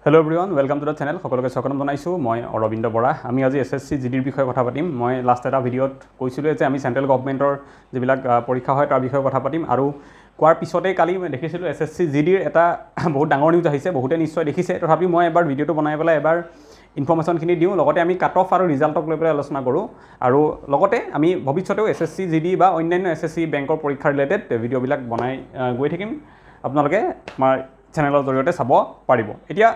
Hello everyone, welcome to the channel. সকলোকে স্বাগতম জনাইছো মই অৰবিন্দ বৰা। আমি আজি এসএসসি জিডিৰ বিষয়ে কথা পাতিম। মই লাষ্ট এটা ভিডিঅত কৈছিলো যে আমি সেন্ট্ৰেল গভৰ্ণমেণ্টৰ যিবিলাক পৰীক্ষা হয় তাৰ বিষয়ে কথা পাতিম আৰু কোৱাৰ পিছতে কালি মই দেখিছিলো এসএসসি জিডিৰ এটা বহুত ডাঙৰ নিউজ আহিছে, বহুতে নিশ্চয় দেখিছে। তথাপি মই এবাৰ ভিডিঅটো বনাই পেলাই এবাৰ ইনফৰমেশনখিনি দিওঁ, লগতে আমি কাট অফ আৰু ৰিজাল্টক লৈ পেলাই আলোচনা কৰোঁ আৰু লগতে আমি ভৱিষ্যতেও এসএসসি জিডি বা অন্যান্য এসএসসি বেংকৰ পৰীক্ষা ৰিলেটেড ভিডিঅ'বিলাক বনাই গৈ থাকিম। আপোনালোকে আমাৰ চেনেলৰ জৰিয়তে চাব পাৰিব। এতিয়া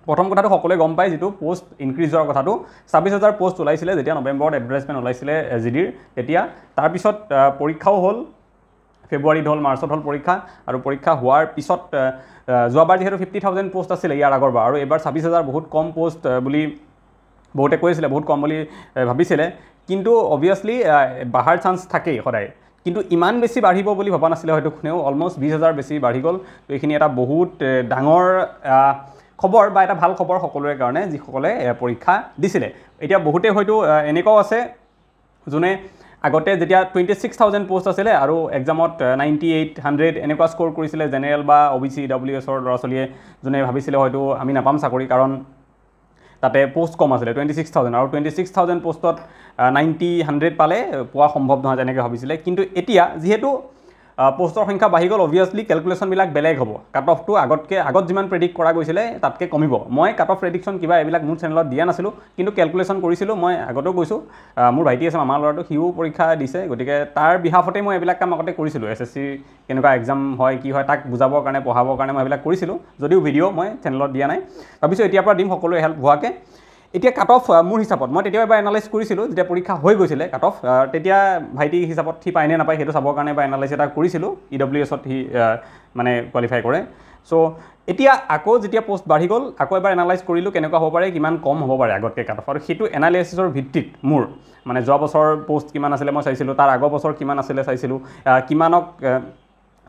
প্ৰথম কথাটো সকলোৱে গম পায় যেটো পোষ্ট ইনক্ৰিজ হোৱাৰ কথাটো 26000 পোষ্ট ওলাইছিলে যেতিয়া নৱেম্বৰত এডভাৰটাইজমেণ্ট ওলাইছিলে জিডিৰ তেতিয়া তাৰ পিছত পৰীক্ষাও হ'ল ফেব্ৰুৱাৰীত হ'ল মাৰ্চত হ'ল পৰীক্ষা আৰু পৰীক্ষা হোৱাৰ পিছত যোৱাবাৰ যেহেতু 50000 পোষ্ট আছিল ইয়াৰ আগৰবাৰ আৰু এবাৰ 26000 বহুত কম পোষ্ট বুলি বহুতে কৈছিলে, বহুত কম বুলি ভাবিছিলে, কিন্তু অবভিয়াছলি বাঢ়াৰ চান্স থাকেই সদায়, কিন্তু ইমান বেছি বাঢ়িব বুলি ভবা নাছিলে হয়তো কোনেও। অলমষ্ট 20000 বেছি বাঢ়ি গ'ল। তো এইখিনি এটা বহুত ডাঙৰ খবৰ বা এটা ভাল খবৰ সকলোৰে কাৰণে যিসকলে পৰীক্ষা দিছিলে। এতিয়া বহুতে হয়তো এনেকুৱাও আছে যোনে আগতে যেতিয়া 26000 পোষ্ট আছিলে আৰু এক্সামত 98 100 এনেকুৱা স্ক'ৰ কৰিছিলে জেনেৰেল বা OBC WSৰ ল'ৰা ছোৱালীয়ে, যোনে ভাবিছিলে হয়তো আমি নাপাম চাকৰি কাৰণ তাতে পোষ্ট কম আছিলে 26000 আৰু 26000 পোষ্টত 90 100 পালে পোৱা সম্ভৱ নহয় যেনেকৈ ভাবিছিলে। কিন্তু এতিয়া যিহেতু পোষ্টৰ সংখ্যা বাঢ়ি গ'ল, অবভিয়াছলি কেলকুলেশ্যনবিলাক বেলেগ হ'ব। কাট অফটো আগত যিমান প্ৰেডিক্ট কৰা গৈছিলে তাতকৈ কমিব। মই কাট অফ প্ৰেডিকশ্যন কিবা এইবিলাক মোৰ চেনেলত দিয়া নাছিলোঁ, কিন্তু কেলকুলেশ্যন কৰিছিলোঁ। মই আগতেও কৈছোঁ, মোৰ ভাইটি আছে মামাৰ ল'ৰাটো, সিও পৰীক্ষা দিছে, গতিকে তাৰ বিহাফতেই মই এইবিলাক কাম আগতে কৰিছিলোঁ। এসএসসি কেনেকুৱা এক্সাম হয় কি হয় তাক বুজাবৰ কাৰণে পঢ়াবৰ কাৰণে মই এইবিলাক কৰিছিলোঁ, যদিও ভিডিঅ' মই চেনেলত দিয়া নাই। ভাবিছোঁ এতিয়াৰ পৰা দিম সকলোৱে হেল্প হোৱাকৈ। এতিয়া কাট অফ মোৰ হিচাপত মই তেতিয়াও এবাৰ এনালাইজ কৰিছিলোঁ যেতিয়া পৰীক্ষা হৈ গৈছিলে কাট অফ, তেতিয়া ভাইটি হিচাপত সি পায়নে নাপায় সেইটো চাবৰ কাৰণে এবাৰ এনালাইজ এটা কৰিছিলোঁ। EWSত সি মানে কোৱালিফাই কৰে। চ' এতিয়া আকৌ যেতিয়া পোষ্ট বাঢ়ি গ'ল আকৌ এবাৰ এনালাইজ কৰিলোঁ কেনেকুৱা হ'ব পাৰে, কিমান কম হ'ব পাৰে আগতকৈ কাট অফ, আৰু সেইটো এনালাইচিছৰ ভিত্তিত মোৰ মানে যোৱা বছৰ পোষ্ট কিমান আছিলে মই চাইছিলোঁ, তাৰ আগৰ বছৰ কিমান আছিলে চাইছিলোঁ, কিমানক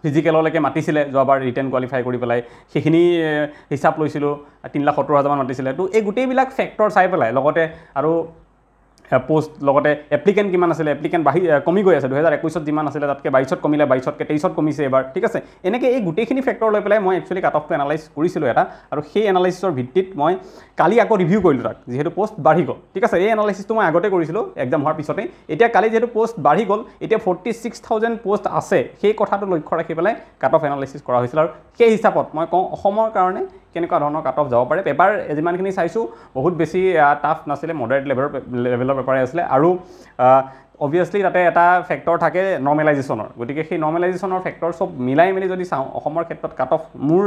ফিজিকেললৈকে মাতিছিলে যোৱাবাৰ ৰিটেন কোৱালিফাই কৰি পেলাই সেইখিনি হিচাপ লৈছিলোঁ। 3,70,000 মাতিছিলে। তো এই গোটেইবিলাক ফেক্টৰ চাই পেলাই লগতে আৰু পোষ্ট লগতে এপ্লিকেণ্ট কিমান আছিলে, এপ্লিকেণ্ট কমি গৈ আছে। 2021ত যিমান আছিলে তাতকৈ 22ত কমিলে, 22তকৈ 23ত কমিছে এবাৰ, ঠিক আছে। এনেকৈ এই গোটেইখিনি ফেক্টৰ লৈ পেলাই মই একচুৱেলি কাট অফটো এনালাইজ কৰিছিলোঁ এটা, আৰু সেই এনালাইচিছৰ ভিত্তিত মই কালি আকৌ ৰিভিউ কৰিলোঁ তাক, যিহেতু পোষ্ট বাঢ়ি গ'ল, ঠিক আছে। এই এনালাইচিছটো মই আগতে কৰিছিলোঁ এক্সাম হোৱাৰ পিছতেই। এতিয়া কালি যিহেতু পোষ্ট বাঢ়ি গ'ল, এতিয়া 46000 পোষ্ট আছে, সেই কথাটো লক্ষ্য ৰাখি পেলাই কাট অফ এনালাইচিছ কৰা হৈছিল। আৰু সেই হিচাপত মই কওঁ অসমৰ কাৰণে কেনেকুৱা ধৰণৰ কাট অফ যাব পাৰে। পেপাৰ যিমানখিনি চাইছোঁ বহুত বেছি টাফ নাছিলে, মডাৰেট লেভেলৰ পেপাৰে আছিলে, আৰু অবভিয়াছলি তাতে এটা ফেক্টৰ থাকে নৰ্মেলাইজেশ্যনৰ। গতিকে সেই নৰ্মেলাইজেশ্যনৰ ফেক্টৰ চব মিলাই মেলি যদি চাওঁ অসমৰ ক্ষেত্ৰত কাট অফ মোৰ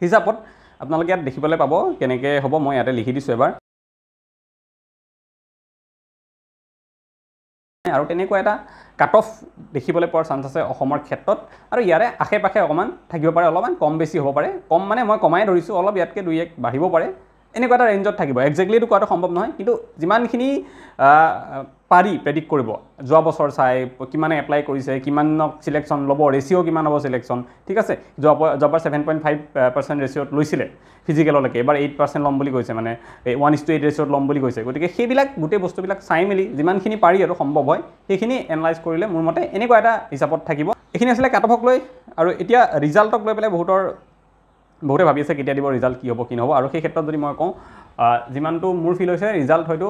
হিচাপত আপোনালোকে ইয়াত দেখিবলৈ পাব কেনেকৈ হ'ব। মই ইয়াতে লিখি দিছোঁ এবাৰ, আৰু তেনেকুৱা এটা কাট অফ দেখিবলৈ পোৱাৰ চান্স আছে অসমৰ ক্ষেত্ৰত। আৰু ইয়াৰে আশে পাশে অকণমান থাকিব পাৰে, অলপমান কম বেছি হ'ব পাৰে। কম মানে মই কমাই ধৰিছোঁ, অলপ ইয়াতকৈ 2-1 বাঢ়িব পাৰে, এনেকুৱা এটা ৰেঞ্জত থাকিব। একজেক্টলিটো কোৱাটো সম্ভৱ নহয়, কিন্তু যিমানখিনি পাৰি প্ৰেডিক্ট কৰিব, যোৱা বছৰ চাই কিমানে এপ্লাই কৰিছে, কিমানক চিলেকশ্যন ল'ব, ৰেচিঅ' কিমান হ'ব চিলেকশ্যন, ঠিক আছে। যোৱাবাৰ 7.5% ৰেচিঅ'ত লৈছিলে ফিজিকেললৈকে, এবাৰ 8% ল'ম বুলি কৈছে, মানে 1:8 ৰেচিঅ'ত ল'ম বুলি কৈছে। গতিকে সেইবিলাক গোটেই বস্তুবিলাক চাই মেলি যিমানখিনি পাৰি আৰু সম্ভৱ হয় সেইখিনি এনালাইজ কৰিলে মোৰ মতে এনেকুৱা এটা হিচাপত থাকিব। এইখিনি আছিলে কাট অফক লৈ। আৰু এতিয়া ৰিজাল্টক লৈ পেলাই বহুতে ভাবি আছে কেতিয়া দিব ৰিজাল্ট, কি হ'ব কি নহ'ব। আৰু সেই ক্ষেত্ৰত যদি মই কওঁ, যিমানটো মোৰ ফিল হৈছে ৰিজাল্ট হয়তো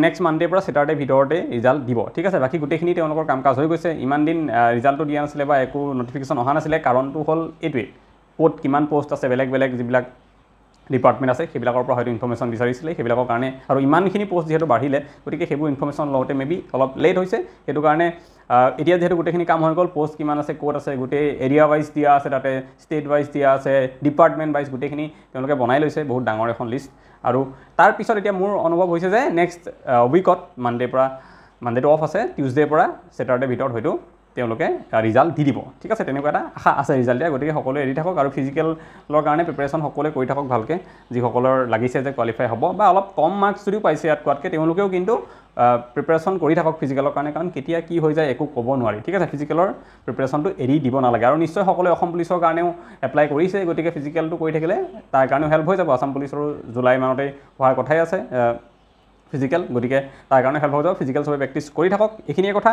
নেক্সট মানডেৰ পৰা ছেটাৰডে ভিতৰতে ৰিজাল্ট দিব, ঠিক আছে। বাকী গোটেইখিনি তেওঁলোকৰ কাম কাজ হৈ গৈছে। ইমান দিন ৰিজাল্টটো দিয়া নাছিলে বা একো নটিফিকেশ্যন অহা নাছিলে, কাৰণটো হ'ল এইটোৱেই, ক'ত কিমান পোষ্ট আছে, বেলেগ বেলেগ যিবিলাক ডিপাৰ্টমেণ্ট আছে সেইবিলাকৰ পৰা হয়তো ইনফৰমেশ্যন বিচাৰিছিলে, সেইবিলাকৰ কাৰণে। আৰু ইমানখিনি পোষ্ট যিহেতু বাঢ়িলে গতিকে সেইবোৰ ইনফৰমেশ্যন লওঁতে মেবি অলপ লেট হৈছে। সেইটো কাৰণে এতিয়া যিহেতু গোটেইখিনি কাম হৈ গ'ল, পোষ্ট কিমান আছে, ক'ত আছে, গোটেই এৰিয়া ৱাইজ দিয়া আছে, তাতে ষ্টেট ৱাইজ দিয়া আছে, ডিপাৰ্টমেণ্ট ৱাইজ গোটেইখিনি তেওঁলোকে বনাই লৈছে, বহুত ডাঙৰ এখন লিষ্ট। আৰু তাৰপিছত এতিয়া মোৰ অনুভৱ হৈছে যে নেক্সট উইকত মানডেটো অফ আছে, টিউজডেৰ পৰা ছেটাৰডে ভিতৰত হয়তো তেওঁলোকে ৰিজাল্ট দি দিব, ঠিক আছে। তেনেকুৱা এটা আশা আছে ৰিজাল্ট দিয়া। গতিকে সকলোৱে এৰি থাকক আৰু ফিজিকেলৰ কাৰণে প্ৰিপেৰেশ্যন সকলোৱে কৰি থাকক ভালকৈ। যিসকলৰ লাগিছে যে কোৱালিফাই হ'ব বা অলপ কম মাৰ্কছ যদিও পাইছে ইয়াত কোৱাতকৈ, তেওঁলোকেও কিন্তু প্ৰিপেৰেশ্যন কৰি থাকক ফিজিকেলৰ কাৰণে, কাৰণ কেতিয়া কি হৈ যায় একো ক'ব নোৱাৰি, ঠিক আছে। ফিজিকেলৰ প্ৰিপেৰেশ্যনটো এৰি দিব নালাগে। আৰু নিশ্চয় সকলোৱে অসম পুলিচৰ কাৰণেও এপ্লাই কৰিছে, গতিকে ফিজিকেলটো কৰি থাকিলে তাৰ কাৰণেও হেল্প হৈ যাব। আসাম পুলিচৰো জুলাই মানতেই হোৱাৰ কথাই আছে। ফিজিকেল, গতিকে তাৰ কাৰণে হেল্প হৈ যাব। ফিজিকেল চবে প্ৰেক্টিছ কৰি থাকক, এইখিনিয়ে কথা।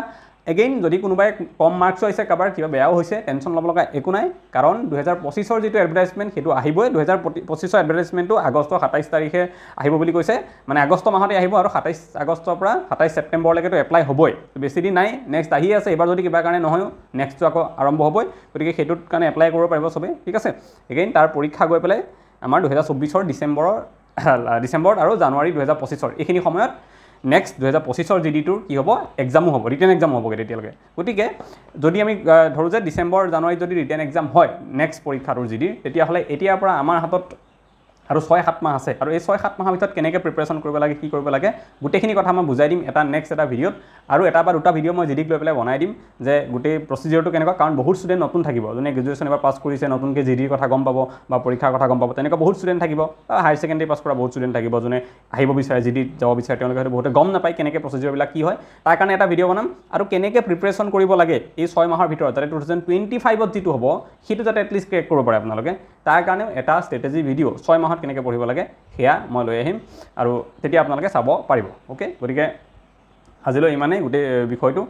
এগেইন যদি কোনোবাই কম মাৰ্কছো আহিছে, কাৰোবাৰ কিবা বেয়াও হৈছে, টেনশ্যন ল'ব লগা একো নাই, কাৰণ 2025 যিটো এডভাৰটাইজমেণ্ট সেইটো আহিবই। 2025 এডভাৰটাইজমেণ্টটো আগষ্টৰ 27 তাৰিখে আহিব বুলি কৈছে, মানে আগষ্ট মাহতে আহিব আৰু 27 আগষ্টৰ পৰা 27 ছেপ্টেম্বৰলৈকেতো এপ্লাই হ'বই, বেছি দিন নাই। নেক্সট আহি আছে, এইবাৰ যদি কিবা কাৰণে নহয়ও নেক্সটটো আকৌ আৰম্ভ হ'বই, গতিকে সেইটোত কাৰণে এপ্লাই কৰিব পাৰিব চবেই, ঠিক আছে। এগেইন তাৰ পৰীক্ষা গৈ পেলাই আমাৰ 2024 ডিচেম্বৰত আৰু জানুৱাৰী 2025 এইখিনি সময়ত নেক্সট 2025 জিডিটোৰ কি হ'ব, এক্সামো হ'ব, ৰিটেন এক্সাম হ'বগৈ তেতিয়ালৈকে। গতিকে যদি আমি ধৰোঁ যে ডিচেম্বৰ জানুৱাৰীত যদি ৰিটেন এক্সাম হয় নেক্সট পৰীক্ষাটোৰ জিডিৰ, তেতিয়াহ'লে এতিয়াৰ পৰা আমাৰ হাতত আৰু 6-7 মাহ আছে, আৰু এই 6-7 মাহৰ ভিতৰত কেনেকৈ প্ৰিপাৰেশ্যন কৰিব লাগে, কি কৰিব লাগে, গোটেইখিনি কথা মই বুজাই দিম নেক্সট এটা ভিডিঅ'ত। আৰু এটা বা দুটা ভিডিঅ' মই জিডিক লৈ পেলাই বনাই দিম যে গোটেই প্ৰচিডিঅ'ৰটো কেনেকুৱা, কাৰণ বহুত ষ্টুডেণ্ট নতুন থাকিব, যোনে গ্ৰেজুৱেশ্যন এবাৰ পাছ কৰিছে, নতুনকৈ জিডিৰ কথা গম পাব বা পৰীক্ষাৰ কথা গম পাব, তেনেকুৱা বহুত ষ্টুডেণ্ট থাকিব। হায়াৰ ছেকেণ্ডেৰী পাছ কৰা বহুত ষ্টুডেণ্ট থাকিব, যোনে আহিব বিচাৰে, জিডিত যাব বিচাৰে, তেওঁলোকে হয়তো বহুতে গম নাপায় কেনেকৈ প্ৰচিডিঅ'ৰবিলাক কি হয়। তাৰ কাৰণে এটা ভিডিঅ' বনাম, আৰু কেনেকৈ প্ৰিপাৰেশ্যন কৰিব লাগে এই 6 মাহৰ ভিতৰত, যাতে 2025 যিটো হ'ব সেইটো যাতে এটলিষ্ট ক্ৰেক কৰিব পাৰে আপোনালোকে, তাৰ কাৰণেও এটা ষ্ট্ৰেটেজি ভিডিঅ' 6 মাহত কেনেকৈ পঢ়িব লাগে সেয়া মই লৈ আহিম, আৰু তেতিয়া আপোনালোকে চাব পাৰিব। অ'কে, গতিকে আজিলৈ ইমানেই গোটেই বিষয়টো।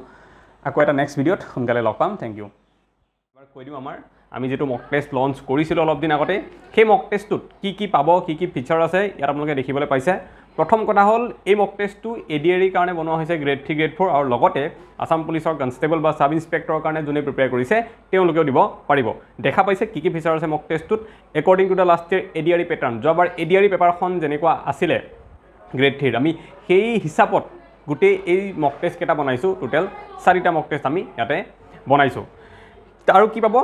আকৌ এটা নেক্সট ভিডিঅ'ত সোনকালে লগ পাম। Thank you. এবাৰ কৈ দিওঁ, আমি যিটো মক টেষ্ট লঞ্চ কৰিছিলোঁ অলপ দিন আগতে, সেই মক টেষ্টটোত কি পাব, কি ফিচাৰ আছে ইয়াত আপোনালোকে দেখিবলৈ পাইছে। প্ৰথম কথা হ'ল, এই মক টেষ্টটো ADAR কাৰণে বনোৱা হৈছে, গ্ৰেড 3, গ্ৰেড 4, আৰু লগতে আছাম পুলিচৰ কনষ্টেবল বা ছাব ইনস্পেক্টৰৰ কাৰণে যোনে প্ৰিপেয়াৰ কৰিছে তেওঁলোকেও দিব পাৰিব। দেখা পাইছে কি ফিচাৰ আছে মক টেষ্টটোত। According to the last year ADAR pattern, যোৱাবাৰ ADAR পেপাৰখন যেনেকুৱা আছিলে গ্ৰেড 3, আমি সেই হিচাপত গোটেই এই মক টেষ্ট কেইটা বনাইছোঁ। টোটেল 4টা মক টেষ্ট আমি ইয়াতে বনাইছোঁ। আৰু কি পাব,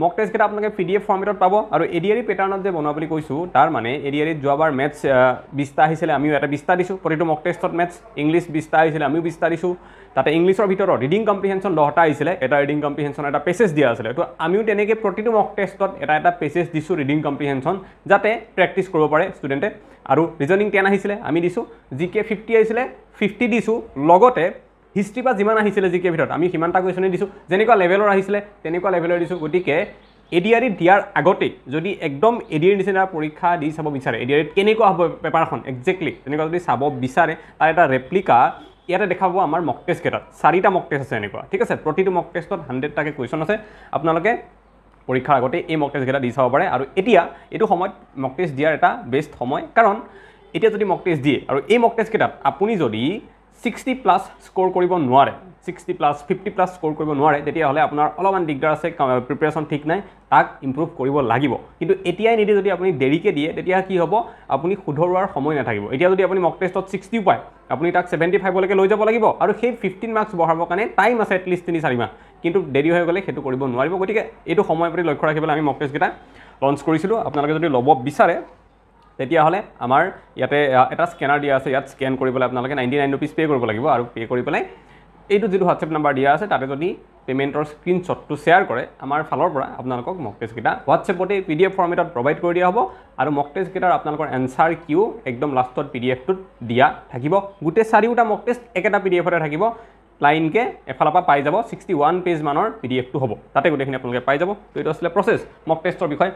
মক টেষ্ট কেইটা আপোনালোকে PDF ফৰ্মেটত পাব। আৰু ADAR পেটাৰ্ণত যে বনোৱা বুলি কৈছোঁ, তাৰ মানে ADARত যোৱাবাৰ মেথছ 20টা আহিছিলে, আমিও এটা 20টা দিছোঁ প্ৰতিটো মক টেষ্টত। মেথছ ইংলিছ 20টা আহিছিলে, আমিও 20টা দিছোঁ। তাতে ইংলিছৰ ভিতৰত ৰিডিং কম্প্ৰিহেনশ্যন 10টা আহিছিলে, এটা ৰিডিং কম্প্ৰিহেনশ্যন এটা পেছেজ দিয়া আছিলে। তো আমিও তেনেকৈ প্ৰতিটো মক টেষ্টত এটা পেছেজ দিছোঁ ৰিডিং কম্প্ৰিহেনশ্যন, যাতে প্ৰেক্টিছ কৰিব পাৰে ষ্টুডেণ্টে। আৰু ৰিজনিং 10 আহিছিলে, আমি দিছোঁ। GK 50 আহিছিলে, 50 দিছোঁ। লগতে হিষ্ট্ৰী বা যিমান আহিছিলে GK ভিতৰত আমি সিমানটা কুৱেশ্যনেই দিছোঁ, যেনেকুৱা লেভেলৰ আহিছিলে তেনেকুৱা লেভেলৰ দিছোঁ। গতিকে ADAR দিয়াৰ আগতে যদি একদম ADAR নিচিনা পৰীক্ষা দি চাব বিচাৰে, ADARত কেনেকুৱা হ'ব পেপাৰখন একজেক্টলি তেনেকুৱা যদি চাব বিচাৰে, তাৰ এটা ৰেপ্লিকা ইয়াতে দেখাব আমাৰ মক টেষ্ট কেইটাত। 4টা মক টেষ্ট আছে এনেকুৱা, ঠিক আছে। প্ৰতিটো মক টেষ্টত 100টাকৈ কুৱেশ্যন আছে। আপোনালোকে পৰীক্ষাৰ আগতে এই মক টেষ্টকেইটা দি চাব পাৰে। আৰু এতিয়া এইটো সময়ত মক টেষ্ট দিয়াৰ এটা বেষ্ট সময়, কাৰণ এতিয়া যদি মক টেষ্ট দিয়ে আৰু এই মক টেষ্টকেইটাত আপুনি যদি 60+ স্ক'ৰ কৰিব নোৱাৰে, 60+, 50+ স্ক'ৰ কৰিব নোৱাৰে, তেতিয়াহ'লে আপোনাৰ অলপমান দিগদাৰ আছে, প্ৰিপাৰেশ্যন ঠিক নাই, তাক ইম্প্ৰুভ কৰিব লাগিব। কিন্তু এতিয়াই নিদি যদি আপুনি দেৰিকৈ দিয়ে, তেতিয়া কি হ'ব, আপুনি শুধৰোৱাৰ সময় নাথাকিব। এতিয়া যদি আপুনি মক টেষ্টত 60 পায়, আপুনি তাক 75লৈকে লৈ যাব লাগিব, আৰু সেই 15 মাৰ্কছ বঢ়াবৰ কাৰণে টাইম আছে এটলিষ্ট 3-4 মাহ, কিন্তু দেৰি হৈ গ'লে সেইটো কৰিব নোৱাৰিব। গতিকে এইটো সময়ৰ প্ৰতি লক্ষ্য ৰাখিবলৈ আমি মক টেষ্টকেইটা লঞ্চ কৰিছিলোঁ। আপোনালোকে যদি ল'ব বিচাৰে তেতিয়াহ'লে আমাৰ ইয়াতে এটা স্কেনাৰ দিয়া আছে, ইয়াত স্কেন কৰিবলৈ আপোনালোকে 99 ৰুপিজ পে' কৰিব লাগিব, আৰু পে' কৰি পেলাই এইটো যিটো হোৱাটছএপ নাম্বাৰ দিয়া আছে তাতে যদি পে'মেণ্টৰ স্ক্ৰীনশ্বটটো শ্বেয়াৰ কৰে, আমাৰ ফালৰ পৰা আপোনালোকক মক টেষ্টকেইটা হোৱাটছএপতে PDF ফৰ্মেটত প্ৰভাইড কৰি দিয়া হ'ব। আৰু মক টেষ্টকেইটাৰ আপোনালোকৰ এনচাৰ কিউ একদম লাষ্টত PDFটোত দিয়া থাকিব। গোটেই 4টা মক টেষ্ট একেটা PDFতে থাকিব, লাইনকৈ এফালৰ পৰা পাই যাব। 61 পেজ মানৰ PDFটো হ'ব, তাতে গোটেইখিনি আপোনালোকে পাই যাব। তো এইটো আছিলে প্ৰচেছ মক টেষ্টৰ বিষয়ে।